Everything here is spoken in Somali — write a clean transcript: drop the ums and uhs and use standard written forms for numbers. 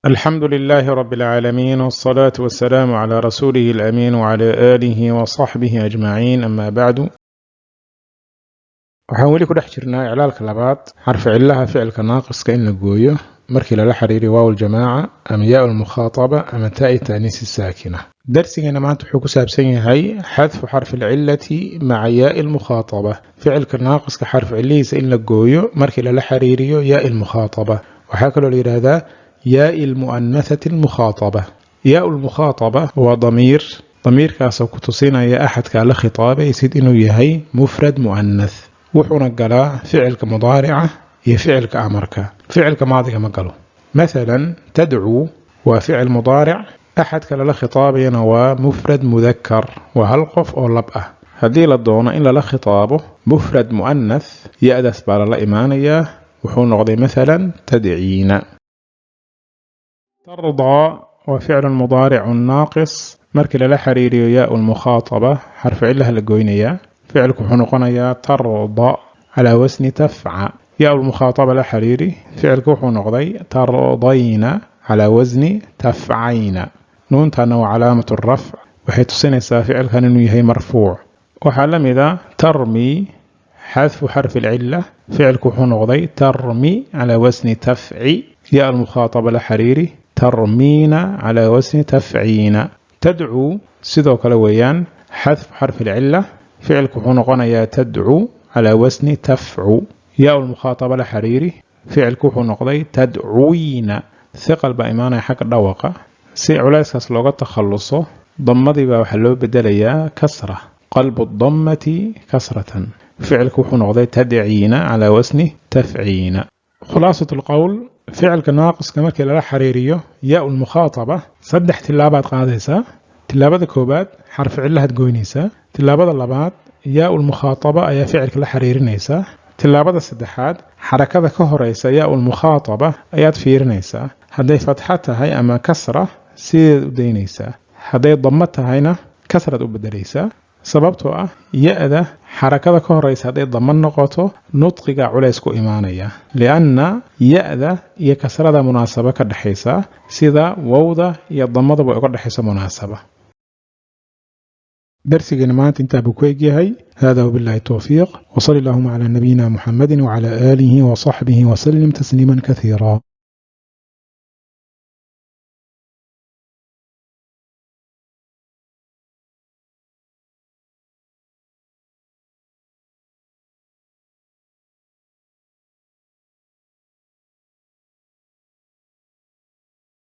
الحمد لله رب العالمين، والصلاة والسلام على رسوله الأمين وعلى آله وصحبه أجمعين. أما بعد، waxaan weli ku dhex jirnaa iclaalka labaad xarfi cillaha ficilka naaqiska in la gooyo markii lala xiriiriyo waaw aljamaaca ama yaa almukhaataba ama taa'i taaniisi saakina. darsigeena maanta wuxuu ku saabsan yahay xadfu xarfi alcillati maca yaa'i almukhaataba, ficilka naaqiska xarfi cillihiisa in la gooyo markii lala xiriiriyo yaa'i almukhaataba. waxaa kaloo la yidhaahdaa yaa'i almu'anathati almukhaataba. yaa'u almukhaataba waa damiirkaasoo ku tusinaya axadkaa la khitaabaysid inuu yahay mufrad mu'anath, wuxuuna galaa ficilka mudaarica iyo ficilka amarka. ficilka maadiga ma galo. maalan tadcuu waa ficil mudaaric, axadka lala khitaabayana waa mufrad mudakar, waa hal qof oo lab ah. haddii la doono in lala khitaabo mufrad mu'anath, ya-daas baa lala imaanayaa, wuxuu noqday maalan tadciina. tardaa waa ficil mudaaric naaqis, markii lala xiriiriyo yaa'u lmukhaataba xarfi cillaha la goynayaa, ficilku wuxuu noqonayaa tarda calaa wasni tafca. yaa lmukhaataba la xiriiri, ficilku wuxuu noqday tardayna calaa wasni tafcayna. nuuntana waa calaamatu rafc, waxay tusinaysaa ficilkan inuu yahay marfuuc. waxaa la mid a tarmi, xadfu xarfi lcilla, ficilku wuxuu noqday tarmi calaa wasni tafci. yaa lmukhaataba la xiriiri, tarmiina calaa wasni tafciina. tadcuu sidoo kale weeyaan, xadfu xarfi lcilla, ficilku wuxuu noqonayaa tadcuu calaa wasni tafcu. yaa lmukhaataba la xiriiri, ficilku wuxuu noqday tadcuyna. hiqal baa imaanaya xagga dhawaqa, si culayskaas looga takhaluso damadii baa waxaa loo bedelayaa kasra, qalbu dammati kasratan. ficilku wuxuu noqday tadciina calaa wasni tafciina. khulaasat lqowl, ficilka naaqiska markii lala xiriiriyo yaa lmukhaataba 3 tilaabaad qaadaysaa. tilaabada koobaad xarfi cillahaad goynaysaa. tilaabada labaad yaa lmukhaataba ayaa ficilka la xiriirinaysaa. tilaabada saddexaad xarakada ka horeysa yaa lmukhaataba ayaad fiirinaysaa. hadday fatxa tahay ama kasra sideed u daynaysaa, hadday damo tahayna kasraad u bedelaysaa. sababtoo ah ya-da xarakada ka horeysa hadday damo noqoto nudqiga culays ku imaanaya, lianna ya-da iyo kasrada munaasabo ka dhexaysa, sida wowda iyo damadaba uga dhexaysa munaasaba. درسنا maanta intaa buu ku egyahay. هذا وبالله التوفيق، وصلى اللهم على نبينا محمد وعلى آله وصحبه وسلم تسليما كثيرا.